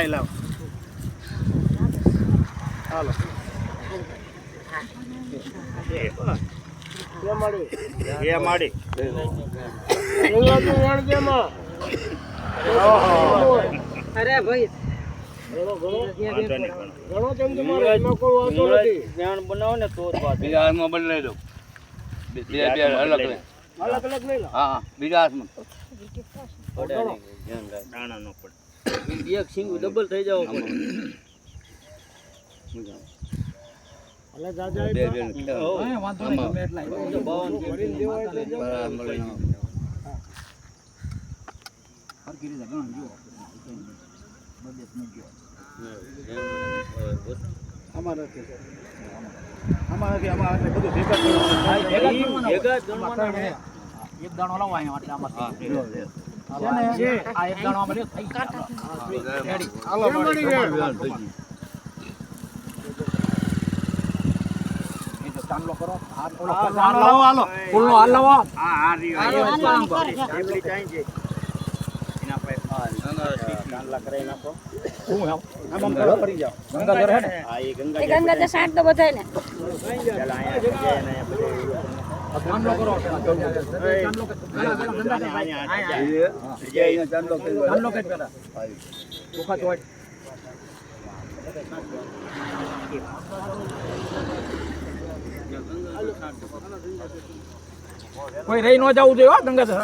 લાવ હાલો એ માડી અરે ભાઈ બનાવો ને તો બીજા હાથમાં બદલાઈ દઉં બે અલગ અલગ નહીં હા બીજા હાથમાં દાણા નો પડે એક સિંગ ડબલ થઈ જાવ એક દાણો લાવો અહીંયા એટલે આમાં આ એક દાણો આમાં ચાંદલો કરો હાલો ફૂલનો હાલ લાવો આ એમલી ચાઈ છે એના પર ચાંદલા કરાઈ નાખો આમ કરો ફરી જાઓ ગંગાધર હે ને આ એ ગંગાધર સાંજ તો બધાય ને ચાલ અહીંયા જાય ને ચાંદલો કરો ચાંદલો કે પેલા ચોખા ચોટ કોઈ રહી ન જવું જોઈએ હો ગંગાધર